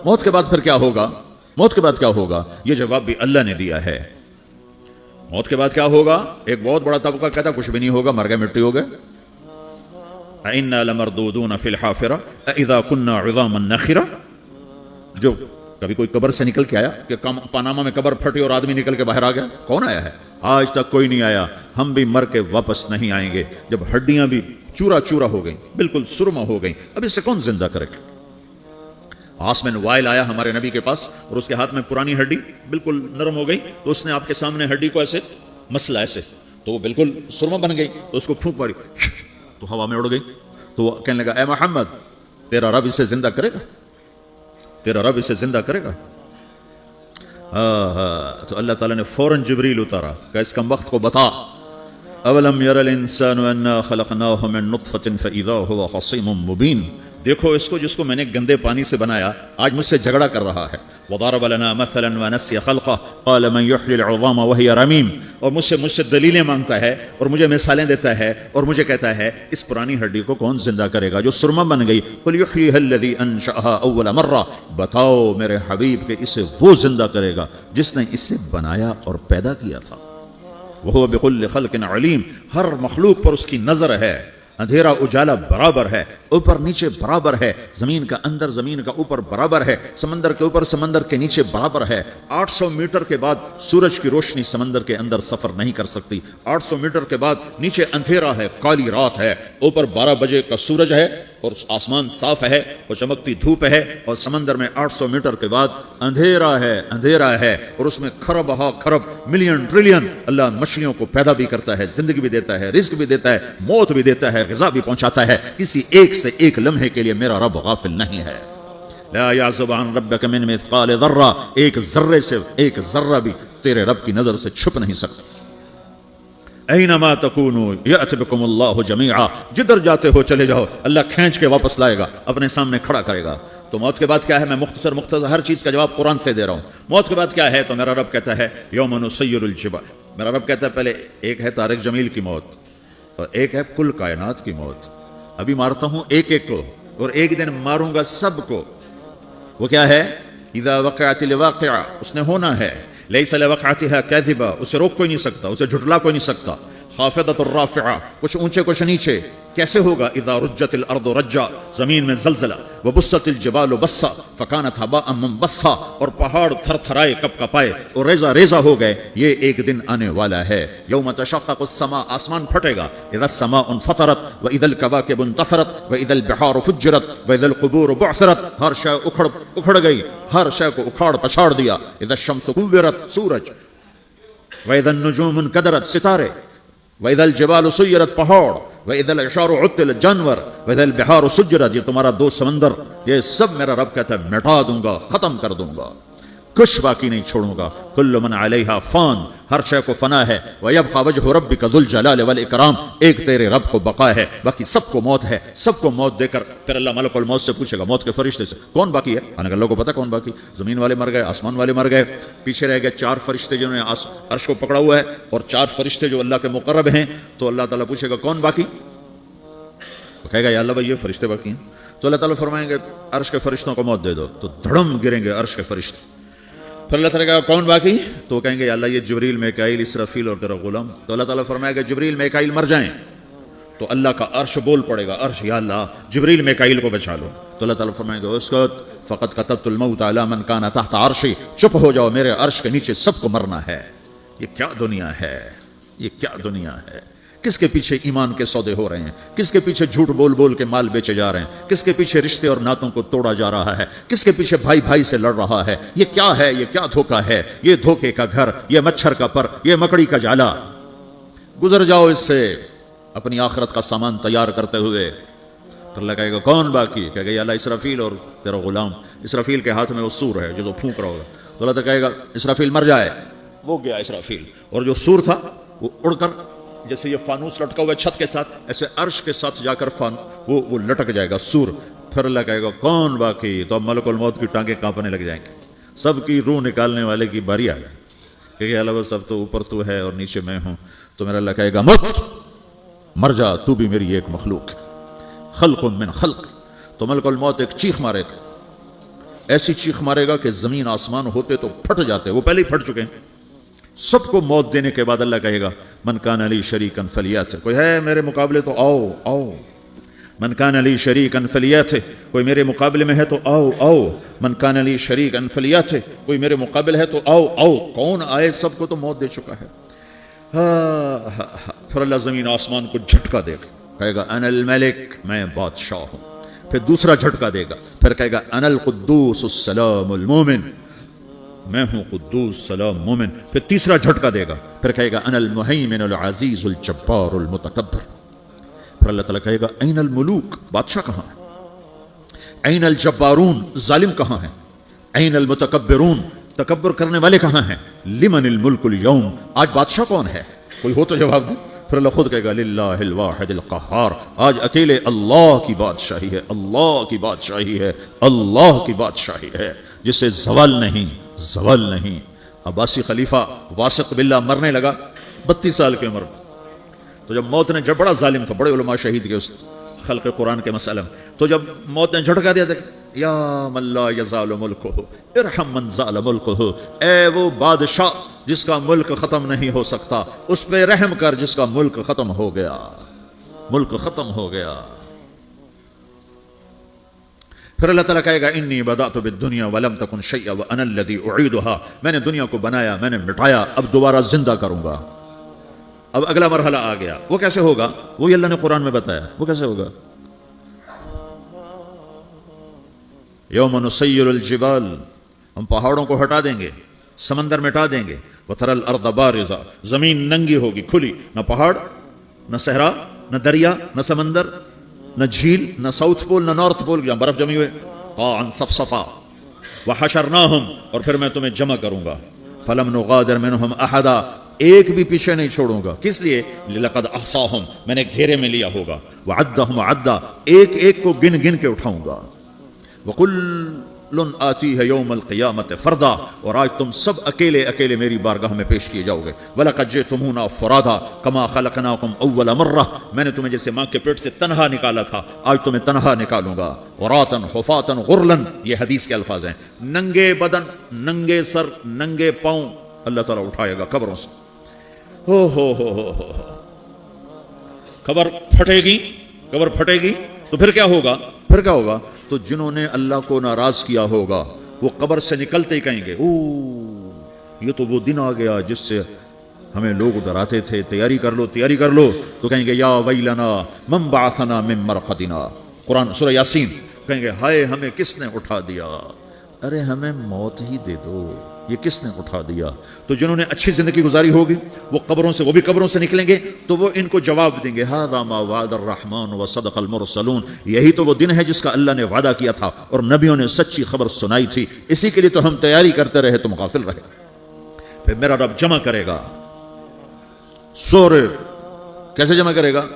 موت کے بعد پھر کیا ہوگا؟ موت کے بعد کیا ہوگا؟ یہ جواب بھی اللہ نے دیا ہے۔ موت کے بعد کیا ہوگا؟ ایک بہت بڑا طبقہ کہتا کچھ بھی نہیں ہوگا، مر گئے مٹی ہو گئے۔ اِنَّا لَمَرْدُودُونَ فِي الْحَافِرَةِ اَإِذَا كُنَّا عِظَامًا نَخِرَةً۔ جو کبھی کوئی قبر سے نکل کے آیا کہ پاناما میں قبر پھٹی اور آدمی نکل کے باہر آ گیا؟ کون آیا ہے؟ آج تک کوئی نہیں آیا۔ ہم بھی مر کے واپس نہیں آئیں گے جب ہڈیاں بھی چورا چورا ہو گئیں، بالکل سرما ہو گئیں۔ اب اس سے کون زندہ کرے گا؟ عاصم وائل آیا ہمارے نبی کے پاس اور اس کے ہاتھ میں پرانی ہڈی بالکل نرم ہو گئی، تو اس نے آپ کے سامنے ہڈی کو ایسے مسلا ایسے، تو وہ بالکل سرما بن گئی، تو اس کو پھونک ماری تو ہوا میں اڑ گئی۔ تو وہ کہنے لگا اے محمد تیرا رب اسے زندہ کرے گا؟ تیرا رب اسے زندہ کرے گا؟ تو اللہ تعالیٰ نے فوراً جبریل اتارا کہ اس کم وقت کو بتا، اولم یر الانسان انا خلقناہ من نطفۃ فاذا هو خصیم مبین۔ دیکھو اس کو جس کو میں نے گندے پانی سے بنایا آج مجھ سے جھگڑا کر رہا ہے۔ وضرب لنا مثلا ونسی خلقہ قال من یحیی العظام وہی رمیم، اور مجھ سے دلیلیں مانگتا ہے اور مجھے مثالیں دیتا ہے اور مجھے کہتا ہے اس پرانی ہڈی کو کون زندہ کرے گا جو سرما بن گئی؟ قل یحییھا الذی انشأھا اول مرہ، بتاؤ میرے حبیب کہ اسے وہ زندہ کرے گا جس نے اسے بنایا اور پیدا کیا تھا۔ وہو بکل خلق علیم، ہر مخلوق پر اس کی نظر ہے۔ اندھیرا اجالا برابر ہے، اوپر نیچے برابر ہے، زمین کا اندر زمین کا اوپر برابر ہے، سمندر کے اوپر سمندر کے نیچے برابر ہے۔ 800 میٹر کے بعد سورج کی روشنی سمندر کے اندر سفر نہیں کر سکتی۔ 800 میٹر کے بعد نیچے اندھیرا ہے، کالی رات ہے، اوپر 12 بجے کا سورج ہے اور آسمان صاف ہے اور چمکتی دھوپ ہے، اور سمندر میں 800 میٹر کے بعد اندھیرا ہے اور اس میں کھرب ہا کھرب ملین ٹریلین اللہ مچھلیوں کو پیدا بھی کرتا ہے، زندگی بھی دیتا ہے، رزق بھی دیتا ہے، موت بھی دیتا ہے، غذا بھی پہنچاتا ہے۔ کسی ایک سے ایک لمحے کے لیے میرا رب غافل نہیں ہے۔ لا يعزب عن ربك من مثقال ذرہ، ایک ذرے سے ایک ذرہ بھی تیرے رب کی نظر سے چھپ نہیں سکتا۔ اینما تکونوا یأت بکم اللہ جمیعا، جدھر جاتے ہو چلے جاؤ اللہ کھینچ کے واپس لائے گا، اپنے سامنے کھڑا کرے گا۔ تو موت کے بعد کیا ہے؟ میں مختصر ہر چیز کا جواب قرآن سے دے رہا ہوں۔ موت کے بعد کیا ہے؟ تو میرا رب کہتا ہے یوم نسیر الجبال، میرا رب کہتا ہے پہلے ایک ہے طارق جمیل کی موت اور ایک ہے کل کائنات کی موت۔ ابھی مارتا ہوں ایک ایک کو اور ایک دن ماروں گا سب کو۔ وہ کیا ہے؟ اذا وقعت الواقعہ، اس نے ہونا ہے۔ لیس لوقعتها کاذبہ، اسے روک کوئی نہیں سکتا، اسے جھٹلا کوئی نہیں سکتا۔ خافضۃ الرافعہ، کچھ اونچے کچھ نیچے۔ کیسے ہوگا؟ اذا رجت الارض رجا، زمین میں زلزلہ۔ وبست الجبال بسا فکانت هباء منبثا، اور پہاڑ تھر تھرائے کپ کپائے اور ریزہ ریزہ ہو گئے۔ یہ ایک دن آنے والا ہے۔ یوم تشقق السماء، آسمان پھٹے گا۔ اذا السماء انفطرت واذا الكواكب انتثرت واذا البحار فجرت واذا القبور بعثرت، ہر شے اکھڑ گئی، ہر شے کو اکھاڑ پچھاڑ دیا۔ اذا الشمس كورت، سورج۔ واذا النجوم انكدرت، ستارے۔ وَإِذَا الْجِبَالُ سُيِّرَتْ، پہاڑ۔ وَإِذَا الْعِشَارُ عُطِّلَتْ، جانور۔ وَإِذَا الْبِحَارُ سُجِّرَتْ، یہ تمہارا دو سمندر، یہ سب میرا رب کہتا ہے مٹا دوں گا، ختم کر دوں گا، کچھ باقی نہیں چھوڑوں گا۔ کل من علیہا فان، ہر شے کو فنا ہے۔ وَيَبْقَى وَجْهُ رَبِّكَ ذُو الْجَلَالِ وَالْإِكْرَامِ، ایک تیرے رب کو بقا ہے، باقی سب کو موت ہے۔ سب کو موت دے کر پھر اللہ ملک الموت سے پوچھے گا، موت کے فرشتے سے کون باقی ہے؟ اللہ کو پتا کون باقی؟ زمین والے مر گئے، آسمان والے مر گئے، پیچھے رہ گئے 4 فرشتے جنہوں نے عرش کو پکڑا ہوا ہے اور 4 فرشتے جو اللہ کے مقرب ہیں۔ تو اللہ تعالیٰ پوچھے گا کون باقی؟ تو کہے گا یا اللہ بھائی یہ فرشتے باقی ہیں۔ تو اللہ تعالیٰ فرمائیں گے عرش کے فرشتوں کو موت دے دو، تو دھڑم گریں گے عرش کے فرشتے۔ پھر اللہ تعالیٰ کہا کون باقی؟ تو کہیں گے یا اللہ یہ جبریل میکائیل اسرافیل اور تیرا غلام۔ تو اللہ تعالیٰ فرمائے گا جبریل میکائیل مر جائیں، تو اللہ کا عرش بول پڑے گا، عرش یا اللہ جبریل میکائیل کو بچا لو۔ تو اللہ تعالیٰ فرمائے گا اسکت فقط کتبت الموت علی من کان تحت عرشی، چپ ہو جاؤ، میرے عرش کے نیچے سب کو مرنا ہے۔ یہ کیا دنیا ہے؟ یہ کیا دنیا ہے؟ کس کے پیچھے ایمان کے سودے ہو رہے ہیں؟ کس کے پیچھے جھوٹ بول بول کے مال بیچے جا رہے ہیں؟ کس کے پیچھے رشتے اور ناتوں کو توڑا جا رہا ہے؟ کس کے پیچھے بھائی بھائی سے لڑ رہا ہے؟ یہ کیا ہے؟ یہ کیا دھوکہ ہے؟ یہ دھوکے کا گھر، یہ مچھر کا پر، یہ مکڑی کا جالا۔ گزر جاؤ اس سے اپنی آخرت کا سامان تیار کرتے ہوئے۔ پھر اللہ کہے گا کون باقی؟ کہے گا یا اللہ اسرافیل اور تیرا غلام۔ اسرافیل کے ہاتھ میں وہ سور ہے جو پھونک رہا ہوگا۔ تو اللہ تعالیٰ کہے گا اسرافیل مر جائے، وہ گیا اسرافیل، اور جو سور تھا وہ اڑ کر جیسے یہ فانوس لٹکا ہوا ہے چھت کے ساتھ، ایسے عرش کے ساتھ جا کر وہ لٹک جائے گا سور۔ پھر اللہ کہے گا کون باقی؟ تو اب ملک الموت کی ٹانگیں کانپنے لگ جائیں گے، سب کی روح نکالنے والے کی باری آ گئی کہ اللہ بس اب تو اوپر تو ہے اور نیچے میں ہوں۔ تو میرا اللہ کہے گا مت، مر جا، تو بھی میری ایک مخلوق ہے، خلق من خلق۔ تو ملک الموت ایک چیخ مارے گا، ایسی چیخ مارے گا کہ زمین آسمان ہوتے تو پھٹ جاتے، وہ پہلے ہی پھٹ چکے ہیں۔ سب کو موت دینے کے بعد اللہ کہے گا من کان لی شریکن فلیات، کوئی ہے میرے مقابلے تو آؤ آؤ، من کان لی شریکن فلیات، کوئی میرے مقابلے میں ہے تو آؤ آؤ، من کان لی شریکن فلیات، کوئی میرے مقابل ہے تو آؤ آؤ، کون آئے؟ سب کو تو موت دے چکا ہے۔ پھر اللہ زمین آسمان کو جھٹکا دے گا، کہے گا انا الملک، میں بادشاہ ہوں۔ پھر دوسرا جھٹکا دے گا، پھر کہے گا انا القدوس السلام المومن، میں ہوں قدوس سلام مومن۔ پھر تیسرا جھٹکا دے گا، پھر کہے گا انا المہیمن العزیز الجبار المتکبر۔ پھر اللہ تعالیٰ کہے گا این الملوک، بادشاہ کہاں ہے؟ این الجبارون، ظالم کہاں ہیں؟ این المتکبرون، تکبر کرنے والے کہاں ہیں؟ لمن الملک اليوم، آج بادشاہ کون ہے؟ کوئی ہو تو جواب دے۔ پھر اللہ خود کہے گا للہ الواحد القہار، آج اکیلے اللہ کی بادشاہی ہے، اللہ کی بادشاہی ہے، اللہ کی بادشاہی ہے، جسے زوال نہیں، زوال نہیں۔ عباسی خلیفہ واسق باللہ مرنے لگا 32 سال کی عمر میں، تو جب موت نے، جب بڑا ظالم تھا، بڑے علماء شہید کے اس خلق قرآن کے مسئلہ میں، تو جب موت نے جھٹکا دیا تھا یا من لا یزال ملکہ ارحم من زال ملکہ، اے وہ بادشاہ جس کا ملک ختم نہیں ہو سکتا، اس پہ رحم کر جس کا ملک ختم ہو گیا، ملک ختم ہو گیا۔ پھر اللہ تعالیٰ کہے گا انی بدأت بالدنیا ولم تکن شیئا وانا الذی اعیدها، میں نے دنیا کو بنایا، میں نے مٹایا، اب دوبارہ زندہ کروں گا۔ اب اگلا مرحلہ آ گیا، وہ کیسے ہوگا؟ وہی اللہ نے قرآن میں بتایا، وہ کیسے ہوگا؟ یوم نسیر الجبال، ہم پہاڑوں کو ہٹا دیں گے، سمندر مٹا دیں گے، وتری الارض بارزہ، زمین ننگی ہوگی، کھلی، نہ پہاڑ، نہ صحرا، نہ دریا، نہ سمندر، نہ جھیل، نہ ساؤتھ پول، نہ نارتھ پول جہاں برف جمی ہوئے، قاعا صفصفا، وحشرناہم، اور پھر میں تمہیں جمع کروں گا، فلم نغادر منہم احدا، ایک بھی پیچھے نہیں چھوڑوں گا، کس لیے؟ لقد احصاہم، میں نے گھیرے میں لیا ہوگا، وعدہم عدا، ایک ایک کو گن گن کے اٹھاؤں گا، وَكُلٌّ آتِيهَ يَوْمَ الْقِيَامَةِ فَرْدًا، اور آج تم سب اکیلے اکیلے میری بارگاہ میں پیش کیے جاؤ گے، وَلَقَدْ جِئْتُمُونَا فُرَادًا كَمَا خَلَقْنَاكُمْ أَوَّلَ مَرَّةٍ، میں نے تمہیں جیسے ماں کے پیٹ سے تنہا نکالا تھا، آج تمہیں تنہا نکالوں گا، عُرَاةً حُفَاةً غُرْلًا، یہ حدیث کے الفاظ ہیں، ننگے بدن، ننگے سر، ننگے پاؤں اللہ تعالیٰ اٹھائے گا قبروں سے، ہو قبر پھٹے گی، قبر پھٹے گی تو پھر کیا ہوگا؟ پھر کیا ہوگا؟ تو جنہوں نے اللہ کو ناراض کیا ہوگا وہ قبر سے نکلتے ہی کہیں گے یہ تو وہ دن آ گیا جس سے ہمیں لوگ ڈراتے تھے، تیاری کر لو تیاری کر لو، تو کہیں گے یا ویلنا من بعثنا من مرقدنا، قرآن سورہ یاسین، کہیں گے ہائے ہمیں کس نے اٹھا دیا، ارے ہمیں موت ہی دے دو، یہ کس نے اٹھا دیا؟ تو جنہوں نے اچھی زندگی گزاری ہوگی وہ قبروں سے، وہ بھی قبروں سے نکلیں گے تو وہ ان کو جواب دیں گے ھذا ما وعد الرحمن وصدق المرسلون، یہی تو وہ دن ہے جس کا اللہ نے وعدہ کیا تھا اور نبیوں نے سچی خبر سنائی تھی، اسی کے لیے تو ہم تیاری کرتے رہے، تم غافل رہے۔ پھر میرا رب جمع کرے گا، سورے کیسے جمع کرے گا؟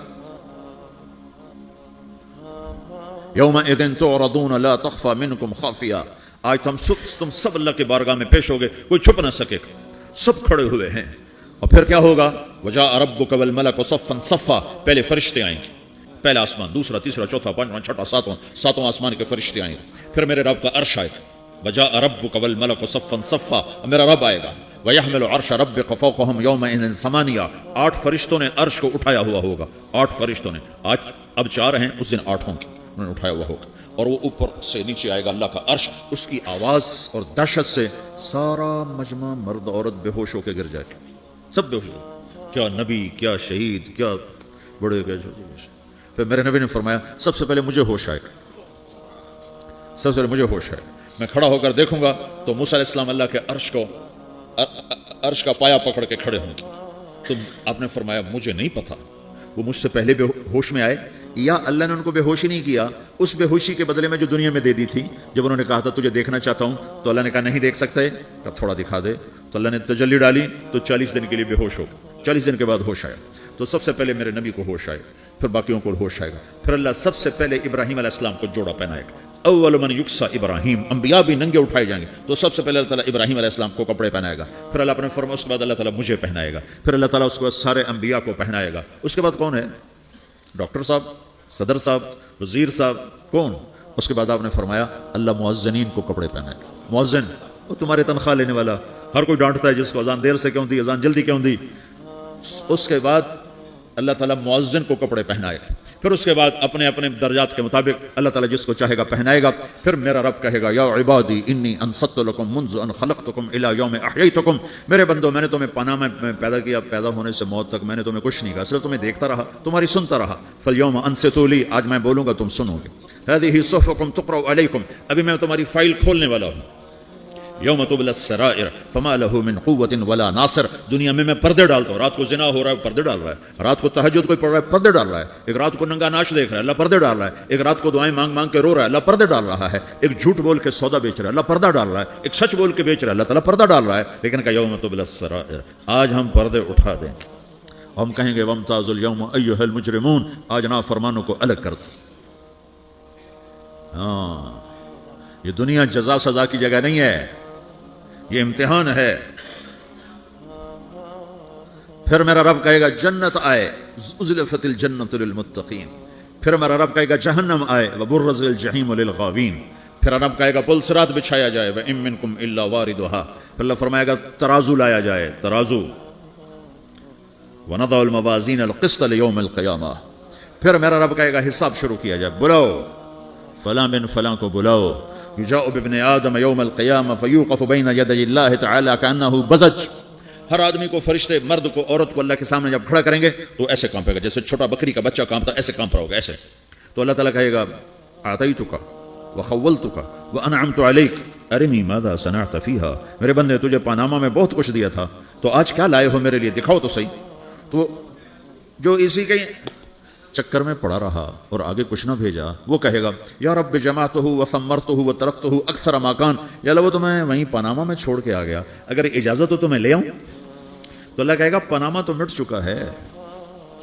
یومئذ تعرضون لا تخفى منکم خافیہ، آج تم سب اللہ کے بارگاہ میں پیش ہوگے، کوئی چھپ نہ سکے، سب کھڑے ہوئے ہیں، اور پھر کیا ہوگا؟ وجاء ربک والملک صفا صفا، پہلے فرشتے آئیں گے، پہلا آسمان، دوسرا، تیسرا، چوتھا، پانچواں، چھٹا، ساتواں آسمان کے فرشتے آئیں گے، پھر میرے رب کا عرش آئے گا، وجاء ربک والملک صفا صفا، میرا رب آئے گا، وَيَحْمِلُ عَرْشَ رَبِّكَ فَوْقَهُمْ يَوْمَئِذٍ ثَمَانِيَةٌ، 8 فرشتوں نے عرش کو اٹھایا ہوا ہوگا، 8 فرشتوں نے، آج اب 4 ہیں، اس دن 8 ہوں گے، انہوں نے اٹھایا ہوا ہوگا، اور وہ اوپر سے نیچے آئے گا اللہ کا عرش، اس کی آواز اور دہشت سے سارا مجمع مرد عورت بے ہوش ہو کے گر جائے گا، سب بے ہوش ہو، کیا نبی، کیا شہید، کیا بڑے، کیا چھوٹے۔ پھر میرے نبی نے فرمایا سب سے پہلے مجھے ہوش آئے گا، سب سے پہلے مجھے ہوش آئے گا، میں کھڑا ہو کر دیکھوں گا تو موسیٰ علیہ السلام اللہ کے عرش کا پایا پکڑ کے کھڑے ہوں گے، تو آپ نے فرمایا مجھے نہیں پتا وہ مجھ سے پہلے بے ہوش میں آئے یا اللہ نے ان کو بے ہوشی نہیں کیا، اس بے ہوشی کے بدلے میں جو دنیا میں دے دی تھی، جب انہوں نے کہا تھا تجھے دیکھنا چاہتا ہوں تو اللہ نے کہا نہیں دیکھ سکتے، اب تھوڑا دکھا دے، تو اللہ نے تجلی ڈالی تو 40 دن کے لیے بے ہوش ہو، 40 دن کے بعد ہوش آیا، تو سب سے پہلے میرے نبی کو ہوش آئے، پھر باقیوں کو ہوش آئے گا، پھر اللہ سب سے پہلے ابراہیم علیہ السلام کو جوڑا پہنائے گا، اول من یکسا ابراہیم، انبیاء بھی ننگے اٹھائے جائیں گے، تو سب سے پہلے اللہ تعالیٰ ابراہیم علیہ السلام کو کپڑے پہنائے گا، پھر اللہ اپنے فرما اس کے بعد اللہ تعالیٰ مجھے پہنائے گا، پھر اللہ تعالیٰ اس کے بعد سارے انبیاء کو پہنائے گا، اس کے بعد کون ہے؟ ڈاکٹر صاحب، صدر صاحب، وزیر صاحب، کون؟ اس کے بعد آپ نے فرمایا اللہ مؤذنین کو کپڑے پہنائے. مؤذن وہ تمہاری تنخواہ لینے والا، ہر کوئی ڈانٹتا ہے جس کو اذان دیر سے کیوں دی، اذان جلدی کیوں دی. اس کے بعد اللہ تعالیٰ مؤذن کو کپڑے پہنائے. پھر اس کے بعد اپنے اپنے درجات کے مطابق اللہ تعالیٰ جس کو چاہے گا پہنائے گا. پھر میرا رب کہے گا یا عبادی انی انصت لکم منذ ان خلقتکم الی یوم احییتکم، میرے بندو میں نے تمہیں پناہ میں پیدا کیا، پیدا ہونے سے موت تک میں نے تمہیں کچھ نہیں کہا، صرف تمہیں دیکھتا رہا، تمہاری سنتا رہا. فالیوم انصتوا لی، آج میں بولوں گا تم سنو گے. ہذہ صحفکم تقرأ علیکم، ابھی میں تمہاری فائل کھولنے والا ہوں. یوم تبلی السرائر فما له من قوت ولا ناصر، دنیا میں پردے ڈالتا ہوں. رات کو زنا ہو رہا ہے پردے ڈال رہا ہے، رات کو تہجد کوئی پڑھ رہا ہے پردے ڈال رہا ہے، ایک رات کو ننگا ناچ دیکھ رہا ہے اللہ پردے ڈال رہا ہے، ایک رات کو دعائیں مانگ مانگ کے رو رہا ہے اللہ پردے ڈال رہا ہے، ایک جھوٹ بول کے سودا بیچ رہا ہے اللہ پردہ ڈال رہا ہے، ایک سچ بول کے بیچ رہا ہے اللہ تعالیٰ پردہ ڈال رہا ہے. لیکن کہ یوم تبلی السرائر، آج ہم پردے اٹھا دیں، ہم کہیں گے وامتازوا اليوم ایھا المجرمون، آج نافرمانوں کو الگ کر دو. ہاں، یہ دنیا جزا سزا کی جگہ نہیں ہے، یہ امتحان ہے. پھر میرا رب کہے گا جنت آئے، ازلفت الجنت للمتقین. پھر میرا رب کہے گا جہنم آئے، وبرزت الجحیم للغاوین. پھر رب کہے گا پل صراط بچھایا جائے، وَإِن مِّنكُمْ إِلَّا وَارِدُهَا. پھر اللہ فرمائے گا ترازو لایا جائے، ترازو. وَنَضَعُ الْمَوَازِينَ الْقِسْطَ لِيَوْمِ الْقِيَامَةِ. پھر میرا رب کہے گا حساب شروع کیا جائے، بلاؤ فلاں بن فلاں کو بلاؤ. یجاء بابن آدم یوم القیامہ فیوقف بین یدی اللہ تعالی کانہ بزج. ہر آدمی کو، فرشتے مرد کو عورت کو اللہ کے سامنے جب کھڑا کریں گے تو ایسے کانپے گا جیسے چھوٹا بکری کا بچہ کانپتا، ایسے کانپ رہا ہوگا ایسے. تو اللہ تعالیٰ کہے گا اعطیتک وخولتک وانعمت علیک ارنی ماذا صنعت فیہا. میرے بندے تجھے پاناما میں بہت کچھ دیا تھا، تو آج کیا لائے ہو میرے لیے، دکھاؤ تو صحیح. تو جو اسی کے چکر میں پڑا رہا اور آگے کچھ نہ بھیجا، وہ کہے گا یا رب جمعتہ وثمرتہ وترکتہ اکثر ما کان، یا اللہ وہ تو میں وہیں پاناما میں چھوڑ کے آ گیا، اگر اجازت ہو تو میں لے آؤں. تو اللہ کہے گا پاناما تو مٹ چکا ہے،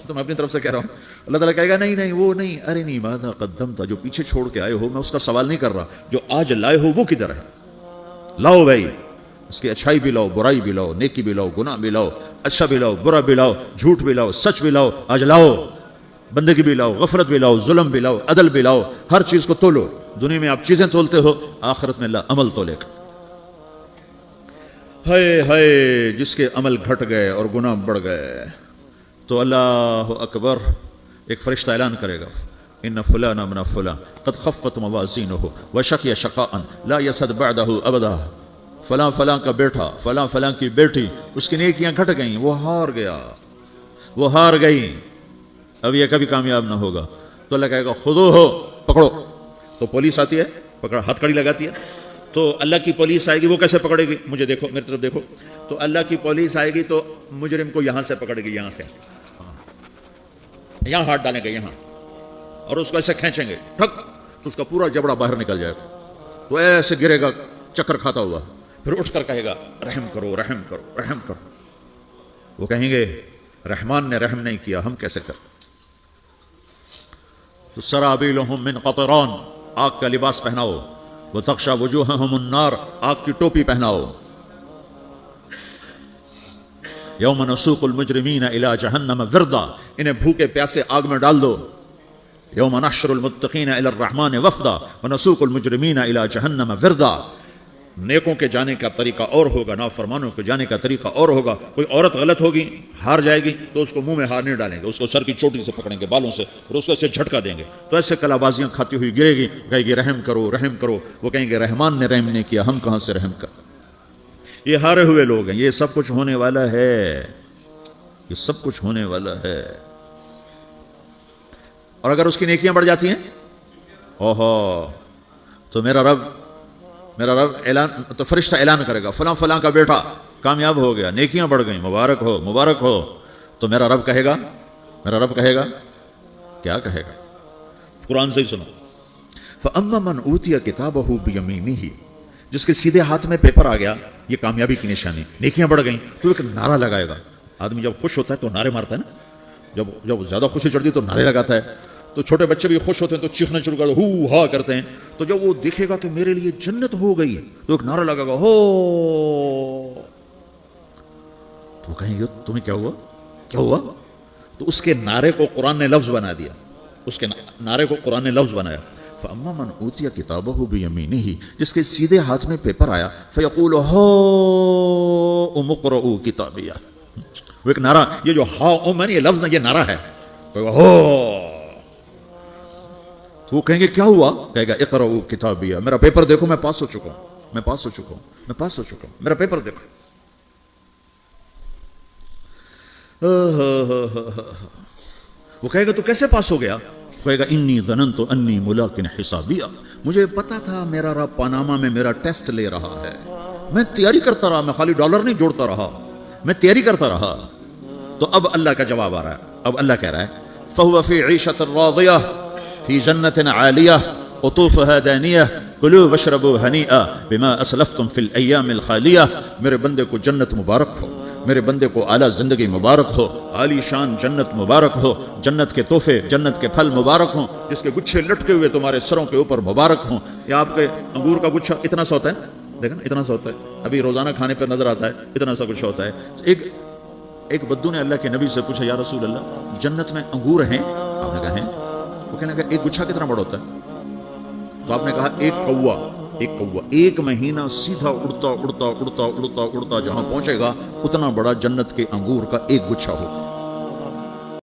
تو میں اپنی طرف سے کہہ رہا ہوں. اللہ تعالیٰ کہے گا نہیں نہیں وہ نہیں، ارنی ماذا قدمت، جو پیچھے چھوڑ کے آئے ہو میں اس کا سوال نہیں کر رہا، جو آج لائے ہو وہ کدھر ہے. لاؤ بھائی، اس کی اچھائی بھی لاؤ، برائی بھی لاؤ، نیکی بھی لاؤ، گناہ بھی لاؤ، اچھا بھی لاؤ، برا بھی لاؤ، جھوٹ بھی لاؤ، سچ بھی لاؤ، آج لاؤ. بندگی بھی لاؤ، غفرت بھی لاؤ، ظلم بھی لاؤ، عدل بھی لاؤ، ہر چیز کو تولو. دنیا میں آپ چیزیں تولتے ہو، آخرت میں اللہ عمل تولے گا. ہائے ہائے جس کے عمل گھٹ گئے اور گناہ بڑھ گئے. تو اللہ اکبر، ایک فرشتہ اعلان کرے گا ان فلانا من فلاں قد خفت موازینہ وشقی شقاء لا یسد بعدہ ابدا. فلاں فلاں کا بیٹا، فلاں فلاں کی بیٹی، اس کی نیکیاں گھٹ گئیں، وہ ہار گیا، وہ ہار گئی، اب یہ کبھی کامیاب نہ ہوگا. تو اللہ کہے گا خودو ہو، پکڑو. تو پولیس آتی ہے، پکڑا، ہتھ کڑی لگاتی ہے. تو اللہ کی پولیس آئے گی، وہ کیسے پکڑے گی، مجھے دیکھو، میری طرف دیکھو. تو اللہ کی پولیس آئے گی تو مجرم کو یہاں سے پکڑے گی، یہاں سے، یہاں ہاتھ ڈالیں گے یہاں، اور اس کو ایسے کھینچیں گے ٹھک، تو اس کا پورا جبڑا باہر نکل جائے گا. تو ایسے گرے گا چکر کھاتا ہوا، پھر اٹھ کر کہے گا رحم کرو رحم کرو رحم کرو. وہ کہیں گے رحمان نے رحم نہیں کیا، ہم کیسے کریں. تو سرابیلہم من قطران، آگ کا لباس پہناؤ. وتغشی وجوہہم النار، آگ کی ٹوپی پہناؤ. یوم نسوق المجرمین الی جہنم وردا، انہیں بھوکے پیاسے آگ میں ڈال دو. یوم نحشر المتقین الی الرحمن وفدا ونسوق المجرمین الی جہنم وردا. نیکوں کے جانے کا طریقہ اور ہوگا، نافرمانوں کے جانے کا طریقہ اور ہوگا. کوئی عورت غلط ہوگی، ہار جائے گی، تو اس کو منہ میں ہار نہیں ڈالیں گے، اس کو سر کی چوٹی سے پکڑیں گے، بالوں سے، اور اس کو ایسے جھٹکا دیں گے. تو ایسے کلا بازیاں کھاتی ہوئی گرے گی، کہے گی رحم کرو رحم کرو. وہ کہیں گے رحمان نے رحم نہیں کیا، ہم کہاں سے رحم کر. یہ ہارے ہوئے لوگ ہیں. یہ سب کچھ ہونے والا ہے، یہ سب کچھ ہونے والا ہے. اور اگر اس کی نیکیاں بڑھ جاتی ہیں، اوہو، تو میرا رب اعلان، تو فرشتہ اعلان کرے گا فلاں فلاں کا بیٹا کامیاب ہو گیا، نیکیاں بڑھ گئیں، مبارک ہو مبارک ہو. تو میرا رب کہے گا کیا کہے گا، قرآن سے ہی سنو. فَأَمَّا مَنْ أُوتِيَ كِتَابَهُ بِيَمِينِهِ، جس کے سیدھے ہاتھ میں پیپر آ گیا، یہ کامیابی کی نشانی، نیکیاں بڑھ گئیں. تو ایک نعرہ لگائے گا. آدمی جب خوش ہوتا ہے تو نعرے مارتا ہے نا، جب زیادہ خوشی چڑھتی ہے تو نعرے لگاتا ہے. تو چھوٹے بچے بھی خوش ہوتے ہیں تو چیخنا شروع کر ہو ہا کرتے ہیں. تو جب وہ دیکھے گا کہ میرے لیے جنت ہو گئی تو ایک نعرہ لگا گا ہو. تو کہیں گے تمہیں کیا ہوا. تو اس کے نعرے کو قرآن نے لفظ بنا دیا، اس کے نعرے کو قرآن نے لفظ بنایا. فَأَمَّا مَنْ أُوتِيَ كِتَابَهُ بِيَمِينِهِ، جس کے سیدھے ہاتھ میں پیپر آیا، فَيَقُولُ هَاؤُمُ اقْرَءُوا کِتَابِیَهْ، وہ ایک نعرہ، یہ جو ہاؤم ہے یہ لفظ نہ، یہ نعرہ ہے، ہو، تو وہ کہیں گے کیا ہوا؟ کہے گا اقرؤوا کتابیہ، میرا پیپر دیکھو، میں پاس ہو چکا ہوں، میں پاس ہو چکا ہوں، میں پاس ہو چکا ہوں، میرا پیپر دیکھو۔ وہ کہے گا تو کیسے پاس ہو گیا؟ کہے گا انی ظننت انی ملاق حسابیہ، مجھے پتا تھا میرا رب پاناما میں میرا ٹیسٹ لے رہا ہے، میں تیاری کرتا رہا، میں خالی ڈالر نہیں جوڑتا رہا، میں تیاری کرتا رہا۔ تو اب اللہ کا جواب آ رہا ہے، اب اللہ کہہ رہا ہے فَهُوَ فِي عِيشَةٍ رَاضِيَةٍ فِي جَنَّةٍ عَالِيَةٍ قُطُوفُهَا دَانِيَةٌ كُلُوا وَاشْرَبُوا هَنِيئًا بِمَا أَسْلَفْتُمْ فِي الْأَيَّامِ الْخَالِيَةِ، میرے بندے کو جنت مبارک ہو، میرے بندے کو اعلیٰ زندگی مبارک ہو، عالی شان جنت مبارک ہو، جنت کے تحفے، جنت کے پھل مبارک ہوں، جس کے گچھے لٹکے ہوئے تمہارے سروں کے اوپر مبارک ہوں۔ یا آپ کے انگور کا گچھا اتنا سا ہوتا ہے، دیکھا نا اتنا سا ہوتا ہے، ابھی روزانہ کھانے پہ نظر آتا ہے، اتنا سا گچھا ہوتا ہے۔ ایک بدو نے اللہ کے نبی سے پوچھا، یا رسول اللہ جنت میں انگور ہیں؟ آپ نے کہا ہیں۔ وہ کہنے لگا ایک گچھا کتنا بڑا ہوتا ہے؟ تو آپ نے کہا ایک کوا، ایک مہینہ سیدھا اڑتا اڑتا اڑتا اڑتا اڑتا جہاں پہنچے گا اتنا بڑا جنت کے انگور کا ایک گچھا ہوگا۔